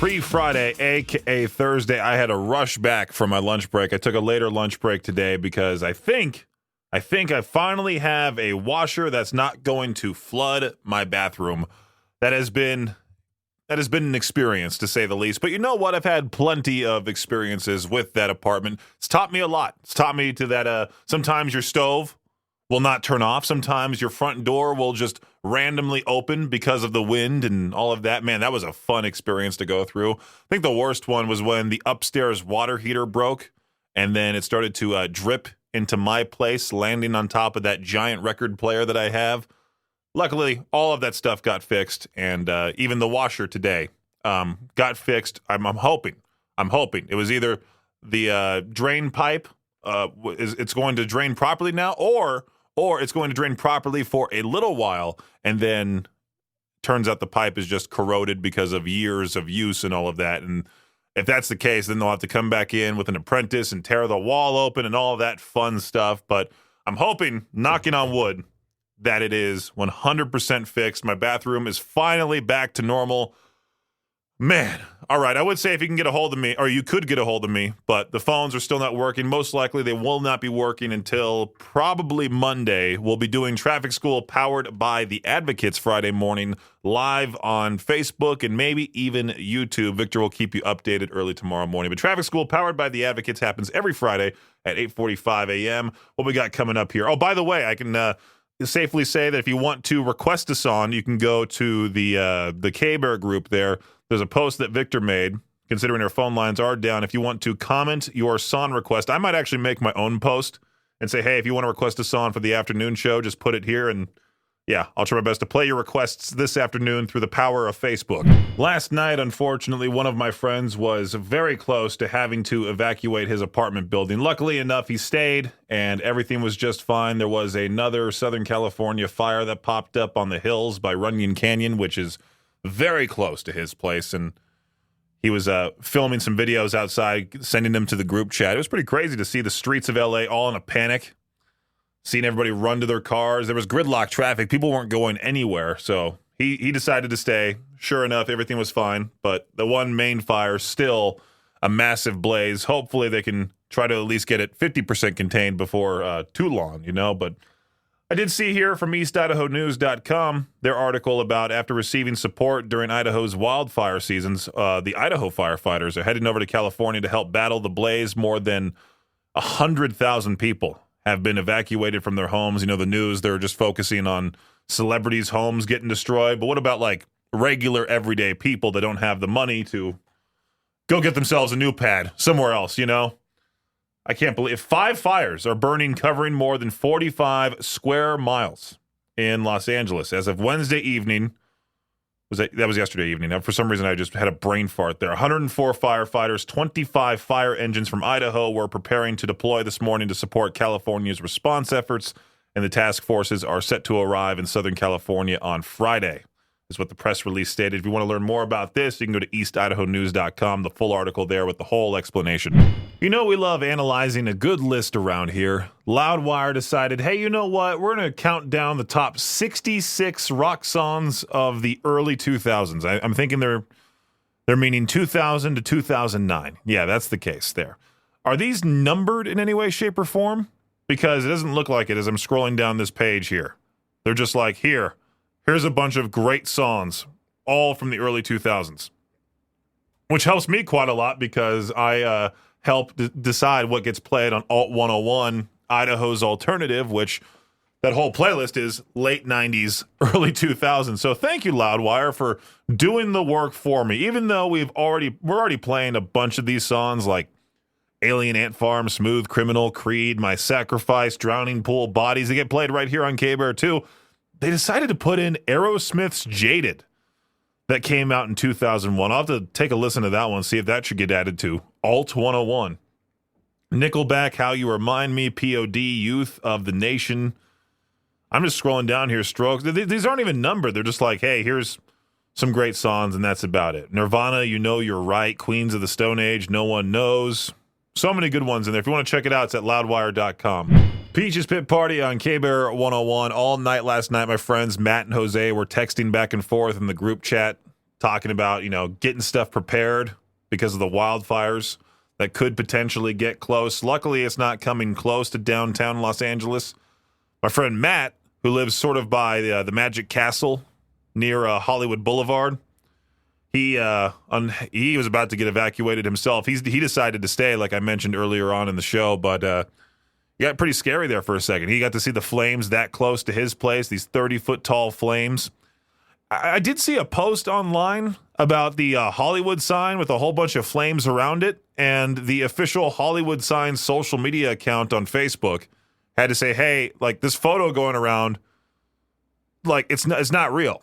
pre-Friday, a.k.a. Thursday. I had to rush back from my lunch break. I took a later lunch break today because I think I finally have a washer that's not going to flood my bathroom. That has been an experience, to say the least. But you know what? I've had plenty of experiences with that apartment. It's taught me a lot. It's taught me to that sometimes your stove will not turn off. Sometimes your front door will just randomly open because of the wind and all of that. Man, that was a fun experience to go through. I think the worst one was when the upstairs water heater broke and then it started to drip into my place, landing on top of that giant record player that I have. Luckily, all of that stuff got fixed, and even the washer today got fixed. I'm hoping. It was either the drain pipe, it's going to drain properly now, or it's going to drain properly for a little while, and then turns out the pipe is just corroded because of years of use and all of that. And if that's the case, then they'll have to come back in with an apprentice and tear the wall open and all of that fun stuff. But I'm hoping, knocking on wood, that it is 100% fixed. My bathroom is finally back to normal. Man, all right. I would say if you can get a hold of me, or you could get a hold of me, but the phones are still not working. Most likely they will not be working until probably Monday. We'll be doing Traffic School powered by the Advocates Friday morning live on Facebook and maybe even YouTube. Victor will keep you updated early tomorrow morning. But Traffic School powered by the Advocates happens every Friday at 8:45 a.m. What we got coming up here? Oh, by the way, I can safely say that if you want to request a song, you can go to the a.k.a. group there. There's a post that Victor made, considering our phone lines are down. If you want to comment your song request, I might actually make my own post and say, hey, if you want to request a song for the afternoon show, just put it here. And yeah, I'll try my best to play your requests this afternoon through the power of Facebook. Last night, unfortunately, one of my friends was very close to having to evacuate his apartment building. Luckily enough, he stayed and everything was just fine. There was another Southern California fire that popped up on the hills by Runyon Canyon, which is very close to his place, and he was filming some videos outside, sending them to the group chat. It was pretty crazy to see the streets of LA all in a panic, seeing everybody run to their cars. There was gridlock traffic. People weren't going anywhere, so he decided to stay. Sure enough, everything was fine, but the one main fire, still a massive blaze. Hopefully they can try to at least get it 50% contained before too long, but I did see here from EastIdahoNews.com their article about after receiving support during Idaho's wildfire seasons, the Idaho firefighters are heading over to California to help battle the blaze. More than 100,000 people have been evacuated from their homes. The news, they're just focusing on celebrities' homes getting destroyed. But what about like regular everyday people that don't have the money to go get themselves a new pad somewhere else, I can't believe 5 fires are burning, covering more than 45 square miles in Los Angeles. As of Wednesday evening, that was yesterday evening. For some reason, I just had a brain fart there. 104 firefighters, 25 fire engines from Idaho were preparing to deploy this morning to support California's response efforts, and the task forces are set to arrive in Southern California on Friday, is what the press release stated. If you want to learn more about this, you can go to EastIdahoNews.com, the full article there with the whole explanation. We love analyzing a good list around here. Loudwire decided, hey, you know what? We're going to count down the top 66 rock songs of the early 2000s. I'm thinking they're meaning 2000 to 2009. Yeah, that's the case there. Are these numbered in any way, shape, or form? Because it doesn't look like it as I'm scrolling down this page here. They're just like, here's a bunch of great songs, all from the early 2000s. Which helps me quite a lot because I help decide what gets played on Alt 101, Idaho's Alternative, which that whole playlist is late 90s, early 2000s. So thank you, Loudwire, for doing the work for me. Even though we're already playing a bunch of these songs like Alien Ant Farm, Smooth Criminal, Creed, My Sacrifice, Drowning Pool, Bodies. They get played right here on K-Bear too. They decided to put in Aerosmith's Jaded that came out in 2001. I'll have to take a listen to that one, see if that should get added to Alt 101. Nickelback, How You Remind Me, POD, Youth of the Nation. I'm just scrolling down here, Strokes. These aren't even numbered. They're just like, hey, here's some great songs, and that's about it. Nirvana, You Know You're Right, Queens of the Stone Age, No One Knows. So many good ones in there. If you want to check it out, it's at loudwire.com. Peaches Pit Party on K-Bear 101. All night last night, my friends Matt and Jose were texting back and forth in the group chat, talking about, getting stuff prepared because of the wildfires that could potentially get close. Luckily, it's not coming close to downtown Los Angeles. My friend Matt, who lives sort of by the Magic Castle near Hollywood Boulevard, he was about to get evacuated himself. He decided to stay, like I mentioned earlier on in the show, but he got pretty scary there for a second. He got to see the flames that close to his place, these 30-foot tall flames. I did see a post online about the Hollywood sign with a whole bunch of flames around it, and the official Hollywood sign social media account on Facebook had to say, hey, like, this photo going around, like, it's not real.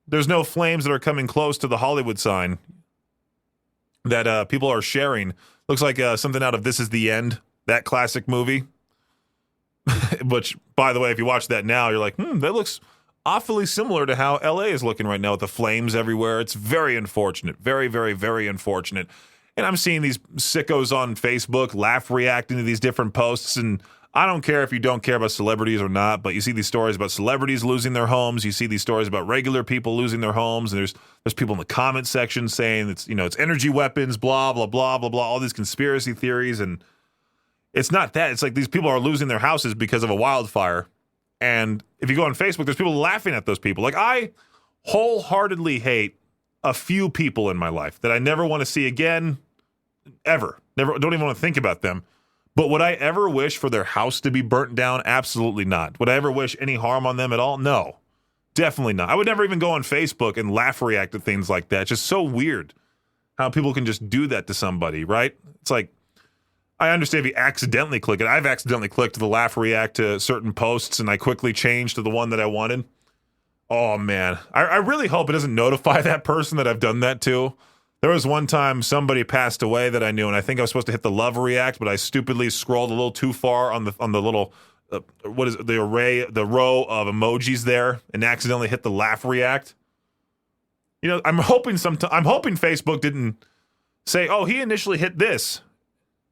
There's no flames that are coming close to the Hollywood sign that people are sharing. Looks like something out of This Is the End, that classic movie. Which, by the way, if you watch that now, you're like, that looks awfully similar to how LA is looking right now with the flames everywhere. It's very unfortunate. Very, very, very unfortunate. And I'm seeing these sickos on Facebook laugh reacting to these different posts, and I don't care if you don't care about celebrities or not, but you see these stories about celebrities losing their homes. You see these stories about regular people losing their homes, and there's people in the comment section saying it's energy weapons, blah, blah, blah, blah, blah, all these conspiracy theories, and it's not that. It's like these people are losing their houses because of a wildfire. And if you go on Facebook, there's people laughing at those people. Like, I wholeheartedly hate a few people in my life that I never want to see again, ever. Never, don't even want to think about them. But would I ever wish for their house to be burnt down? Absolutely not. Would I ever wish any harm on them at all? No, definitely not. I would never even go on Facebook and laugh react to things like that. It's just so weird how people can just do that to somebody, right? It's like, I understand if you accidentally click it. I've accidentally clicked the laugh react to certain posts, and I quickly changed to the one that I wanted. Oh, man. I really hope it doesn't notify that person that I've done that to. There was one time somebody passed away that I knew, and I think I was supposed to hit the love react, but I stupidly scrolled a little too far on the little what is it, the row of emojis there, and accidentally hit the laugh react. I'm hoping Facebook didn't say, "Oh, he initially hit this,"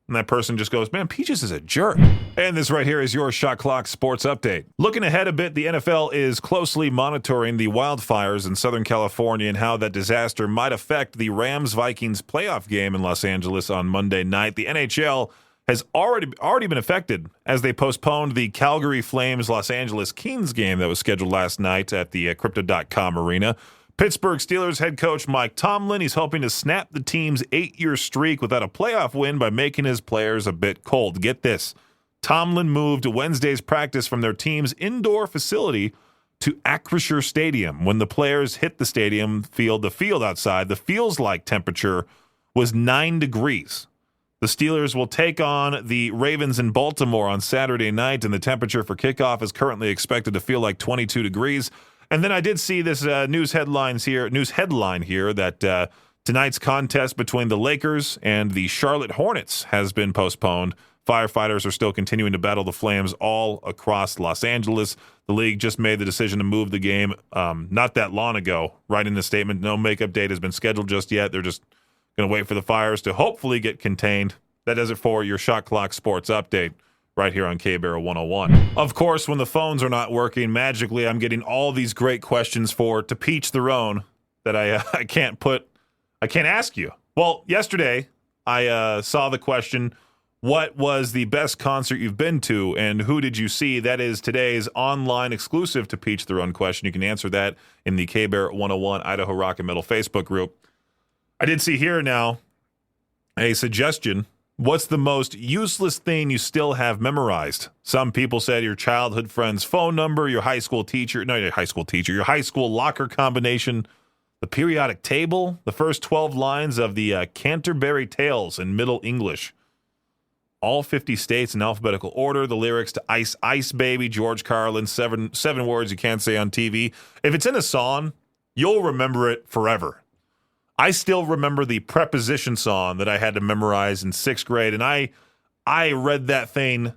and that person just goes, "Man, Peaches is a jerk." And this right here is your Shot Clock Sports Update. Looking ahead a bit, the NFL is closely monitoring the wildfires in Southern California and how that disaster might affect the Rams-Vikings playoff game in Los Angeles on Monday night. The NHL has already been affected as they postponed the Calgary Flames Los Angeles Kings game that was scheduled last night at the Crypto.com Arena. Pittsburgh Steelers head coach Mike Tomlin, he's hoping to snap the team's 8-year streak without a playoff win by making his players a bit cold. Get this. Tomlin moved Wednesday's practice from their team's indoor facility to Acrisure Stadium. When the players hit the the field outside, the feels-like temperature was 9 degrees. The Steelers will take on the Ravens in Baltimore on Saturday night, and the temperature for kickoff is currently expected to feel like 22 degrees. And then I did see this news headline here that tonight's contest between the Lakers and the Charlotte Hornets has been postponed. Firefighters are still continuing to battle the flames all across Los Angeles. The league just made the decision to move the game not that long ago. Right in the statement, no makeup date has been scheduled just yet. They're just going to wait for the fires to hopefully get contained. That does it for your Shot Clock Sports Update right here on K-Barrel 101. Of course, when the phones are not working, magically I'm getting all these great questions to peach their own that I can't ask you. Well, yesterday I saw the question, what was the best concert you've been to, and who did you see? That is today's online exclusive to Peach Their Own question. You can answer that in the K-Bear 101 Idaho Rock and Metal Facebook group. I did see here now a suggestion. What's the most useless thing you still have memorized? Some people said your childhood friend's phone number, your high school locker combination, the periodic table, the first 12 lines of the Canterbury Tales in Middle English. All 50 states in alphabetical order, the lyrics to Ice Ice Baby, George Carlin, seven words you can't say on TV. If it's in a song, you'll remember it forever. I still remember the preposition song that I had to memorize in 6th grade, and I read that thing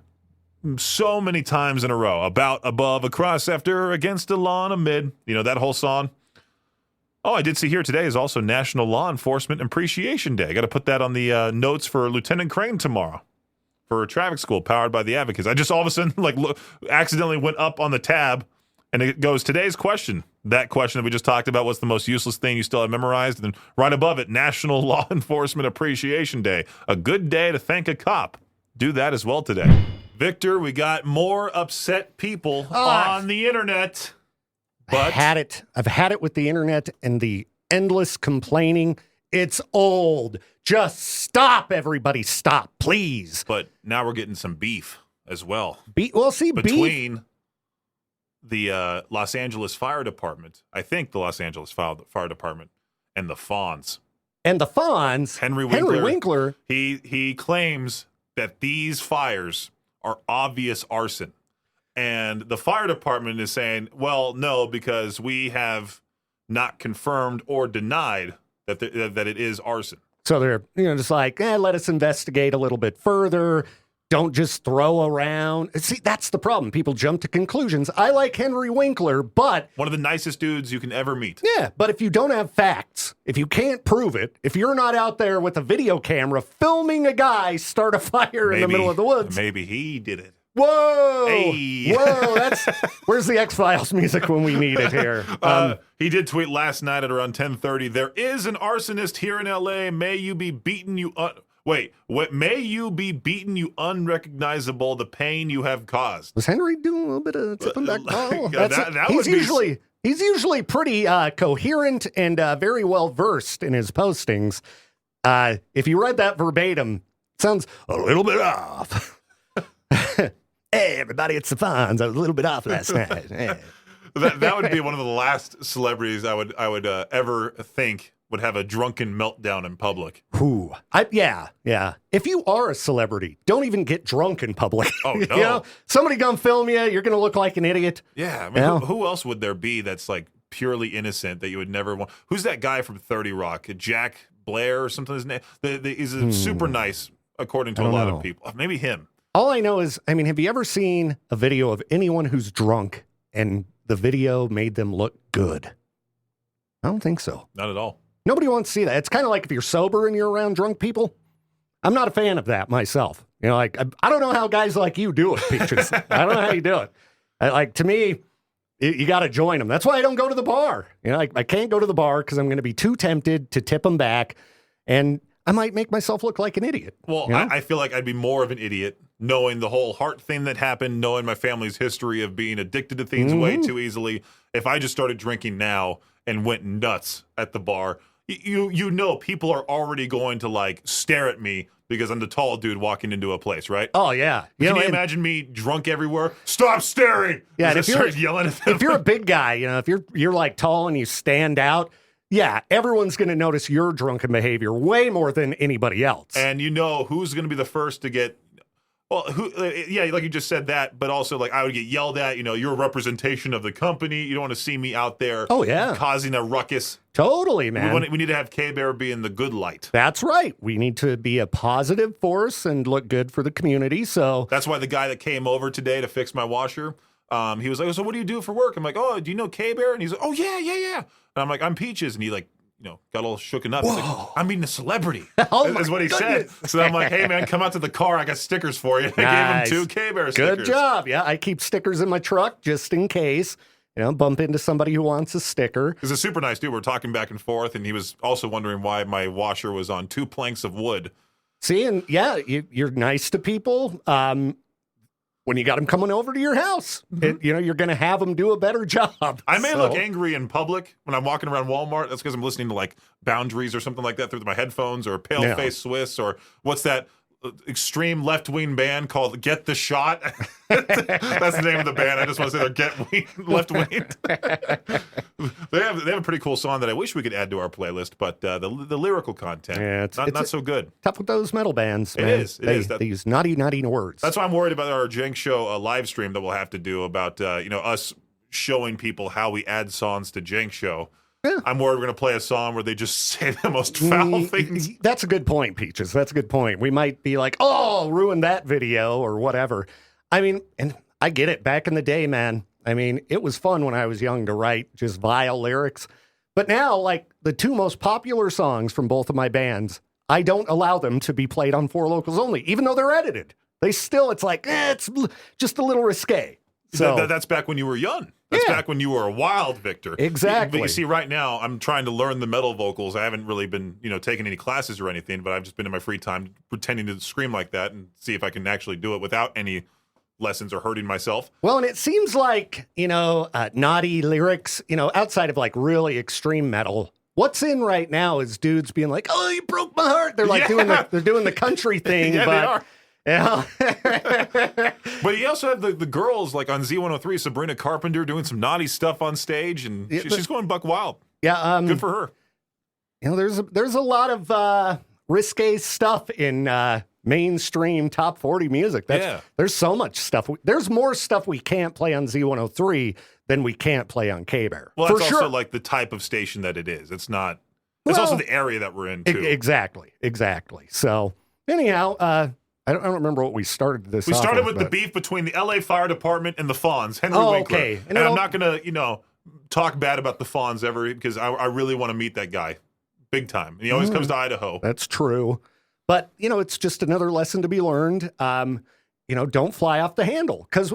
so many times in a row. About, above, across, after, against, along, amid. That whole song. Oh, I did see here today is also National Law Enforcement Appreciation Day. I got to put that on the notes for Lieutenant Crane tomorrow. For traffic school powered by the Advocates. I just all of a sudden accidentally went up on the tab and it goes, today's question, that question that we just talked about, what's the most useless thing you still have memorized? And then right above it, National Law Enforcement Appreciation Day. A good day to thank a cop. Do that as well today. Victor, we got more upset people on the internet. But I've had it with the internet and the endless complaining. It's old. Just stop, everybody. Stop, please. But now we're getting some beef as well. Between the Los Angeles Fire Department, I think the Los Angeles Fire Department, and the Fonz. And the Fonz, Henry Winkler, he claims that these fires are obvious arson. And the fire department is saying, well, no, because we have not confirmed or denied that it is arson. So they're just like, let us investigate a little bit further. Don't just throw around. See, that's the problem. People jump to conclusions. I like Henry Winkler, but... one of the nicest dudes you can ever meet. Yeah, but if you don't have facts, if you can't prove it, if you're not out there with a video camera filming a guy start a fire in the middle of the woods... maybe he did it. Whoa! Hey. Whoa! Where's the X-Files music when we need it here? He did tweet last night at around 10:30, there is an arsonist here in L.A. May you be beaten, you... May you be beaten, you unrecognizable, the pain you have caused. Was Henry doing a little bit of tipping back? He's usually pretty coherent and very well versed in his postings. If you read that verbatim, it sounds a little bit off. Hey, everybody, it's the Fonz. I was a little bit off last night. Yeah. That would be one of the last celebrities I would ever think would have a drunken meltdown in public. Yeah. If you are a celebrity, don't even get drunk in public. Oh, no. Somebody gonna film you, you're gonna look like an idiot. Yeah, I mean, who else would there be that's like purely innocent that you would never want? Who's that guy from 30 Rock? Jack Blair or something? His name? He's super nice, according to a lot of people. Maybe him. All I know is, have you ever seen a video of anyone who's drunk and the video made them look good? I don't think so. Not at all. Nobody wants to see that. It's kind of like if you're sober and you're around drunk people. I'm not a fan of that myself. I don't know how guys like you do it, Peaches. I don't know how you do it. To me, you got to join them. That's why I don't go to the bar. I can't go to the bar because I'm going to be too tempted to tip them back, and I might make myself look like an idiot. Well, I feel like I'd be more of an idiot knowing the whole heart thing that happened, knowing my family's history of being addicted to things way too easily. If I just started drinking now and went nuts at the bar, people are already going to stare at me because I'm the tall dude walking into a place, right? Oh yeah. Can you imagine me drunk everywhere? Stop staring! Yeah, if you're yelling at them. If you're a big guy, if you're tall and you stand out, yeah, everyone's going to notice your drunken behavior way more than anybody else. And who's going to be the first to get... Well, like you just said that, but also I would get yelled at. You're a representation of the company. You don't want to see me out there. Oh yeah, causing a ruckus. Totally, man. We need to have K-Bear be in the good light. That's right. We need to be a positive force and look good for the community. So that's why the guy that came over today to fix my washer, he was like, "So what do you do for work?" I'm like, "Oh, do you know K-Bear?" And he's like, "Oh yeah." And I'm like, "I'm Peaches," and he got all shooken up. He's like, I'm meeting a celebrity. Is what he said. So I'm like, hey, man, come out to the car. I got stickers for you. I gave him 2 K-Bear stickers. Good job. Yeah, I keep stickers in my truck just in case. Bump into somebody who wants a sticker. He's a super nice dude. We're talking back and forth, and he was also wondering why my washer was on 2 planks of wood. See, and yeah, you're nice to people. When you got them coming over to your house, you're going to have them do a better job. I may look angry in public when I'm walking around Walmart. That's because I'm listening to Boundaries or something like that through my headphones, or Paleface Swiss, or what's that extreme left-wing band called Get the Shot? That's the name of the band. I just want to say they're left-wing. They have a pretty cool song that I wish we could add to our playlist, but the lyrical content, it's not so good. Tough with those metal bands, man. It is. They use naughty words. That's why I'm worried about our Jenk Show live stream that we'll have to do about us showing people how we add songs to Jenk Show. Yeah. I'm worried we're going to play a song where they just say the most foul things. That's a good point, Peaches. That's a good point. We might be like, oh, ruin that video or whatever. And I get it. Back in the day, man, it was fun when I was young to write just vile lyrics. But now, the 2 most popular songs from both of my bands, I don't allow them to be played on 4 Locals Only, even though they're edited. They still, it's just a little risque. So That's back when you were young. That's back when you were a wild Victor. Exactly. But you see, right now, I'm trying to learn the metal vocals. I haven't really been, taking any classes or anything, but I've just been in my free time pretending to scream like that and see if I can actually do it without any lessons or hurting myself. Well, and it seems like, naughty lyrics, outside of like really extreme metal. What's in right now is dudes being like, "Oh, you broke my heart." They're like they're doing the country thing. Yeah, but, they are. Yeah. But you also have the girls like on Z103, Sabrina Carpenter doing some naughty stuff on stage, and she's going buck wild. Yeah. Good for her. There's a lot of risque stuff in mainstream top 40 music. There's so much stuff. There's more stuff we can't play on Z103 than we can't play on K-Bear. Well, that's also like the type of station that it is. It's not. It's also the area that we're in too. Exactly. So anyhow, I don't remember what we started this. We started with the beef between the LA Fire Department and the Fonz, Henry Winkler. Okay. And I'm not gonna, talk bad about the Fonz ever because I really want to meet that guy, big time. And he always comes to Idaho. That's true, but it's just another lesson to be learned. Don't fly off the handle because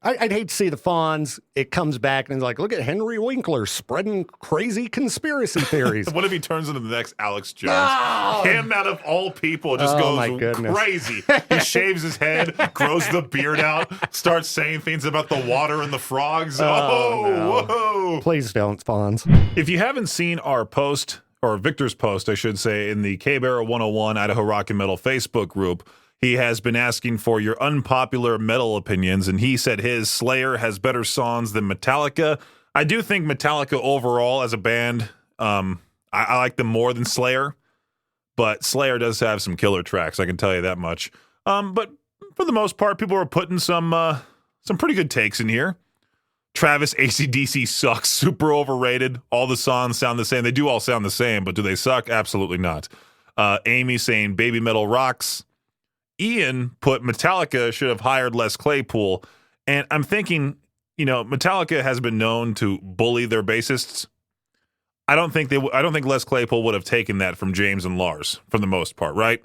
I'd hate to see the Fonz. It comes back and it's like, look at Henry Winkler spreading crazy conspiracy theories. What if he turns into the next Alex Jones? No! Him out of all people just goes crazy. He shaves his head, grows the beard out, starts saying things about the water and the frogs. No. Whoa! Please don't, Fonz. If you haven't seen our post, or Victor's post, I should say, in the K-Bear 101 Idaho Rock and Metal Facebook group, he has been asking for your unpopular metal opinions, and he said his Slayer has better songs than Metallica. I do think Metallica overall as a band, I like them more than Slayer, but Slayer does have some killer tracks, I can tell you that much. But for the most part, people are putting some pretty good takes in here. Travis, AC/DC sucks, super overrated. All the songs sound the same. They do all sound the same, but do they suck? Absolutely not. Amy saying Baby Metal rocks. Ian put Metallica should have hired Les Claypool. And I'm thinking, Metallica has been known to bully their bassists. I don't think Les Claypool would have taken that from James and Lars for the most part, right?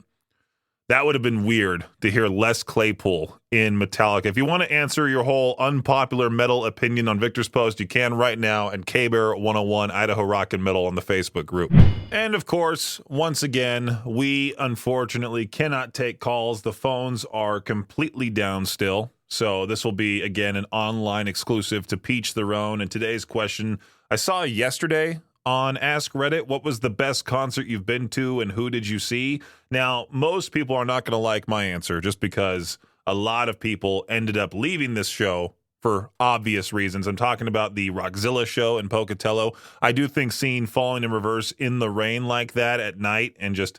That would have been weird to hear Les Claypool in Metallica. If you want to answer your whole unpopular metal opinion on Victor's post, you can right now at K-Bear 101 Idaho Rock and Metal on the Facebook group. And of course, once again, we unfortunately cannot take calls. The phones are completely down still. So this will be, again, an online exclusive to Peach Their Own. And today's question, I saw yesterday on Ask Reddit, what was the best concert you've been to and who did you see? Now, most people are not going to like my answer just because a lot of people ended up leaving this show for obvious reasons. I'm talking about the Rockzilla show in Pocatello. I do think seeing Falling in Reverse in the rain like that at night and just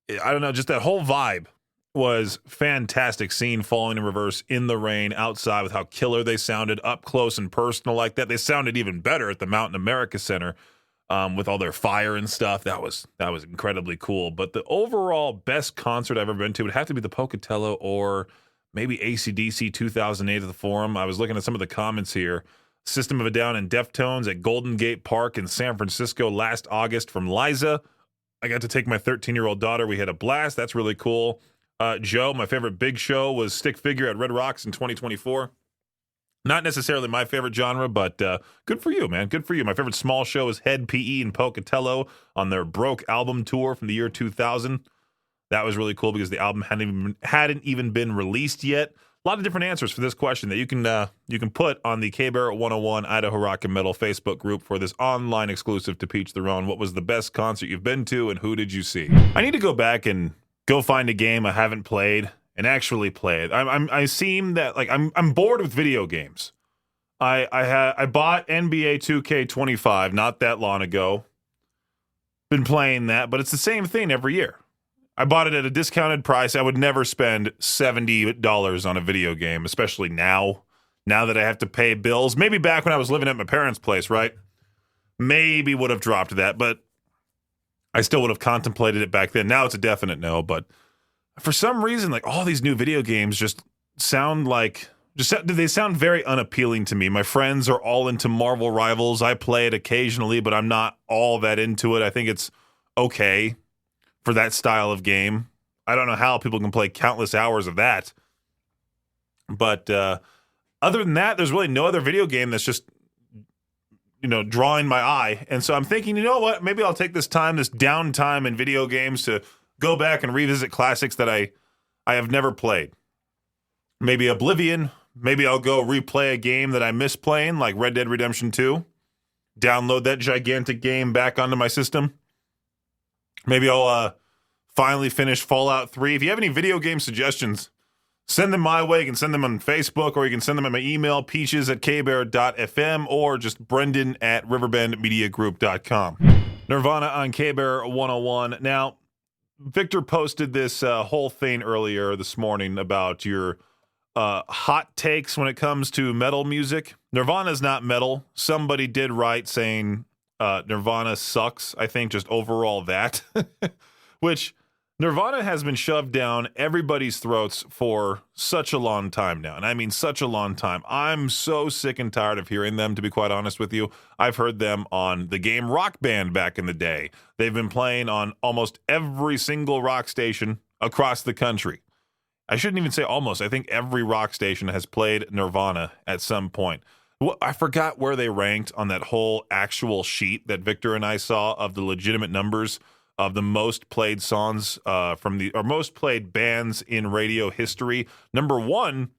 that whole vibe was fantastic, seeing Falling in Reverse in the rain outside with how killer they sounded up close and personal like that. They sounded even better at the Mountain America Center with all their fire and stuff. That was incredibly cool. But the overall best concert I've ever been to would have to be the Pocatello or maybe AC/DC 2008 at the Forum. I was looking at some of the comments here. System of a Down and Deftones at Golden Gate Park in San Francisco last August from Liza. I got to take my 13-year-old daughter. We had a blast. That's really cool. Joe, my favorite big show was Stick Figure at Red Rocks in 2024. Not necessarily my favorite genre, but good for you, man. Good for you. My favorite small show is Head PE in Pocatello on their Broke album tour from the year 2000. That was really cool because the album hadn't even been released yet. A lot of different answers for this question that you can put on the K-Bear 101 Idaho Rock and Metal Facebook group for this online exclusive to Peach Their Own. What was the best concert you've been to and who did you see? I need to go back and go find a game I haven't played and actually play it. I seem that like I'm bored with video games. I bought NBA 2K25 not that long ago. Been playing that, but it's the same thing every year. I bought it at a discounted price. I would never spend $70 on a video game, especially now that I have to pay bills. Maybe back when I was living at my parents' place, right? Maybe would have dropped that, but I still would have contemplated it back then. Now it's a definite no, but for some reason, like all these new video games just sound very unappealing to me. My friends are all into Marvel Rivals. I play it occasionally, but I'm not all that into it. I think it's okay for that style of game. I don't know how people can play countless hours of that. But other than that, there's really no other video game that's just, drawing my eye. And so I'm thinking, you know what? Maybe I'll take this downtime in video games to go back and revisit classics that I have never played. Maybe Oblivion. Maybe I'll go replay a game that I miss playing, like Red Dead Redemption 2. Download that gigantic game back onto my system. Maybe I'll finally finish Fallout 3. If you have any video game suggestions, send them my way. You can send them on Facebook, or you can send them at my email, peaches@kbear.fm, or just brendan@riverbendmediagroup.com. Nirvana on K-Bear 101. Now, Victor posted this whole thing earlier this morning about your hot takes when it comes to metal music. Nirvana's not metal. Somebody did write saying Nirvana sucks. I think just overall that, which Nirvana has been shoved down everybody's throats for such a long time now. And I mean such a long time. I'm so sick and tired of hearing them, to be quite honest with you. I've heard them on the game Rock Band back in the day. They've been playing on almost every single rock station across the country. I shouldn't even say almost. I think every rock station has played Nirvana at some point. Well, I forgot where they ranked on that whole actual sheet that Victor and I saw of the legitimate numbers of the most played songs or most played bands in radio history. Number 1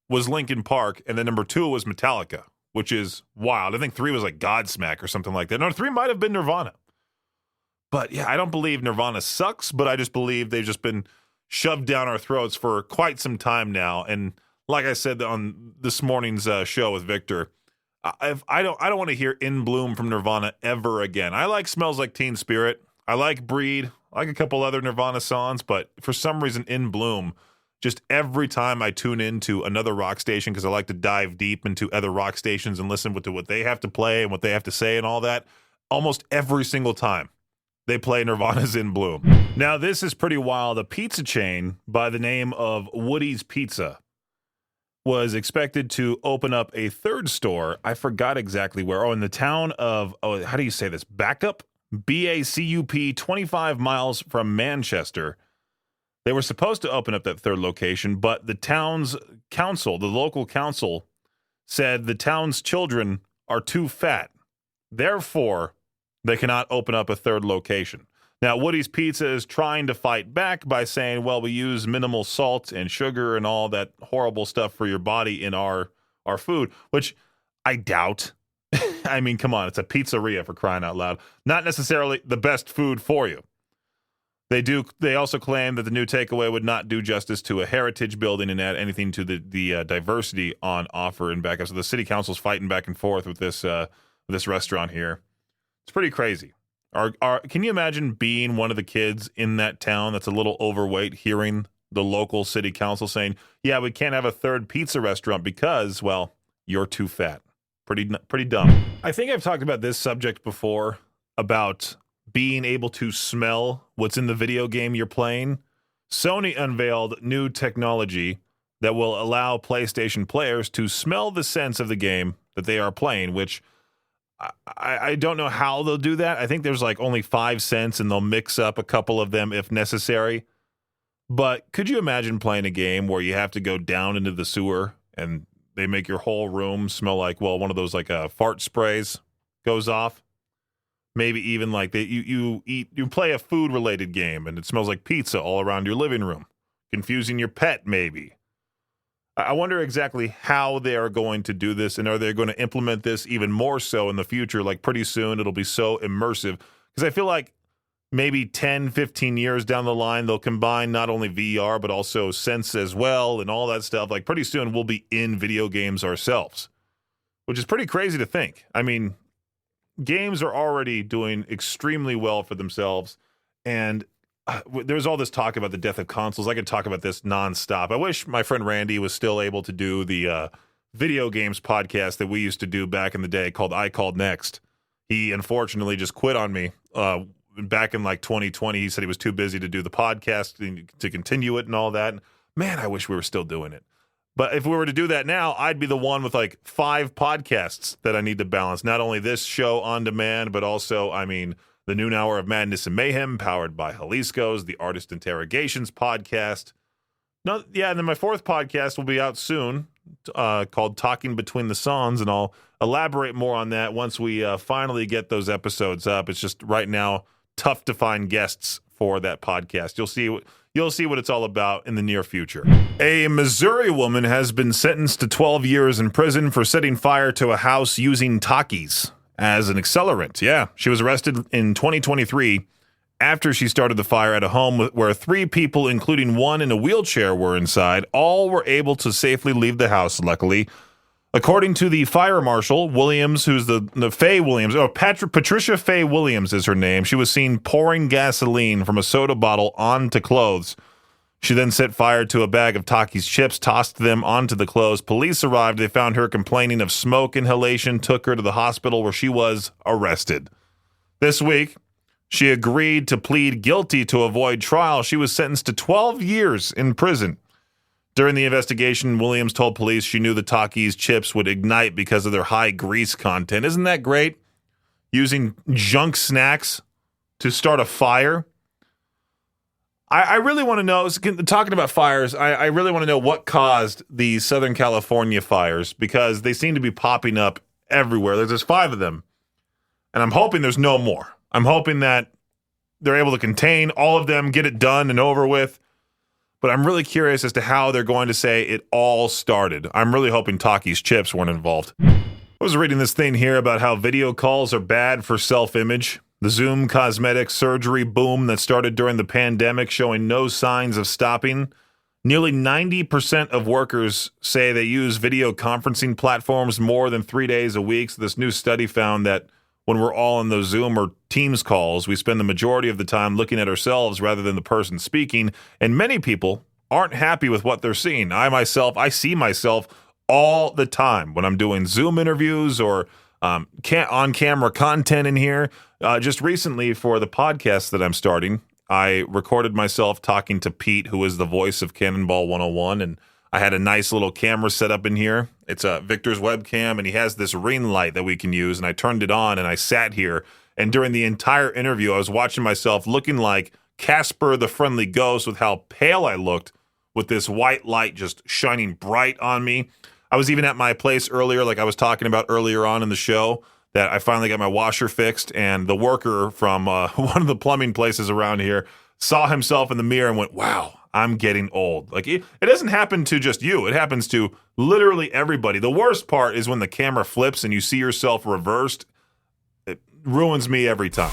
was Linkin Park, and then number 2 was Metallica, which is wild. I think 3 was like Godsmack or something like that. No, 3 might have been Nirvana. But yeah, I don't believe Nirvana sucks, but I just believe they've just been shoved down our throats for quite some time now. And like I said on this morning's show with Victor, I don't want to hear In Bloom from Nirvana ever again. I like Smells Like Teen Spirit. I like Breed. I like a couple other Nirvana songs, but for some reason, In Bloom, just every time I tune into another rock station, because I like to dive deep into other rock stations and listen to what they have to play and what they have to say and all that, almost every single time they play Nirvana's In Bloom. Now, this is pretty wild. A pizza chain by the name of Woody's Pizza was expected to open up a third store. I forgot exactly where. Oh, in the town of, how do you say this? Backup? BACUP, 25 miles from Manchester. They were supposed to open up that third location, but the town's council, the local council, said the town's children are too fat. Therefore, they cannot open up a third location. Now, Woody's Pizza is trying to fight back by saying, well, we use minimal salt and sugar and all that horrible stuff for your body in our food, which I doubt. I mean, come on, it's a pizzeria, for crying out loud. Not necessarily the best food for you. They also claim that the new takeaway would not do justice to a heritage building and add anything to the diversity on offer and backup. So the city council's fighting back and forth with this restaurant here. It's pretty crazy. Can you imagine being one of the kids in that town that's a little overweight, hearing the local city council saying, yeah, we can't have a third pizza restaurant because, well, you're too fat. Pretty dumb. I think I've talked about this subject before, about being able to smell what's in the video game you're playing. Sony unveiled new technology that will allow PlayStation players to smell the scents of the game that they are playing, which I don't know how they'll do that. I think there's like only 5 scents, and they'll mix up a couple of them if necessary. But could you imagine playing a game where you have to go down into the sewer and they make your whole room smell like, well, one of those like fart sprays goes off? Maybe even like you play a food related game and it smells like pizza all around your living room, confusing your pet maybe. I wonder exactly how they are going to do this, and are they going to implement this even more so in the future? Like pretty soon it'll be so immersive, because I feel like maybe 10, 15 years down the line, they'll combine not only VR, but also Sense as well and all that stuff. Like pretty soon we'll be in video games ourselves, which is pretty crazy to think. I mean, games are already doing extremely well for themselves. And there's all this talk about the death of consoles. I could talk about this nonstop. I wish my friend Randy was still able to do the video games podcast that we used to do back in the day called I Called Next. He unfortunately just quit on me back in like 2020. He said he was too busy to do the podcast to continue it and all that. Man, I wish we were still doing it. But if we were to do that now, I'd be the one with like 5 podcasts that I need to balance. Not only this show on demand, but also, I mean, the Noon Hour of Madness and Mayhem, powered by Jalisco's, the Artist Interrogations podcast. And then my 4th podcast will be out soon. called Talking Between the Songs, and I'll elaborate more on that once we finally get those episodes up. It's just right now tough to find guests for that podcast. You'll see what it's all about in the near future. A Missouri woman has been sentenced to 12 years in prison for setting fire to a house using Takis as an accelerant. Yeah, she was arrested in 2023 after she started the fire at a home where 3 people, including one in a wheelchair, were inside. All were able to safely leave the house, luckily. According to the fire marshal, Williams, who's the Faye Williams, Patricia Faye Williams is her name. She was seen pouring gasoline from a soda bottle onto clothes. She then set fire to a bag of Takis chips, tossed them onto the clothes. Police arrived. They found her complaining of smoke inhalation, took her to the hospital where she was arrested. This week, she agreed to plead guilty to avoid trial. She was sentenced to 12 years in prison. During the investigation, Williams told police she knew the Takis chips would ignite because of their high grease content. Isn't that great? Using junk snacks to start a fire. I really want to know, talking about fires, I really want to know what caused the Southern California fires, because they seem to be popping up everywhere. There's 5 of them, and I'm hoping there's no more. I'm hoping that they're able to contain all of them, get it done and over with. But I'm really curious as to how they're going to say it all started. I'm really hoping Takis chips weren't involved. I was reading this thing here about how video calls are bad for self-image. The Zoom cosmetic surgery boom that started during the pandemic showing no signs of stopping. Nearly 90% of workers say they use video conferencing platforms more than 3 days a week. So this new study found that when we're all on those Zoom or Teams calls, we spend the majority of the time looking at ourselves rather than the person speaking. And many people aren't happy with what they're seeing. I see myself all the time when I'm doing Zoom interviews or on-camera content in here. Just recently for the podcast that I'm starting, I recorded myself talking to Pete, who is the voice of Cannonball 101, and I had a nice little camera set up in here. It's Victor's webcam, and he has this ring light that we can use, and I turned it on, and I sat here, and during the entire interview, I was watching myself looking like Casper the Friendly Ghost with how pale I looked with this white light just shining bright on me. I was even at my place earlier, like I was talking about earlier on in the show, that I finally got my washer fixed, and the worker from one of the plumbing places around here saw himself in the mirror and went, wow, I'm getting old. Like it doesn't happen to just you. It happens to literally everybody. The worst part is when the camera flips and you see yourself reversed. It ruins me every time.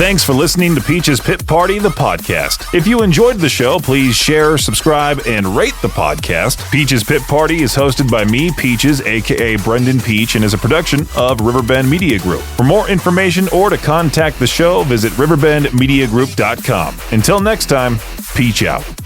Thanks for listening to Peach's Pit Party, the podcast. If you enjoyed the show, please share, subscribe, and rate the podcast. Peach's Pit Party is hosted by me, Peaches, a.k.a. Brendan Peach, and is a production of Riverbend Media Group. For more information or to contact the show, visit riverbendmediagroup.com. Until next time, Peach out.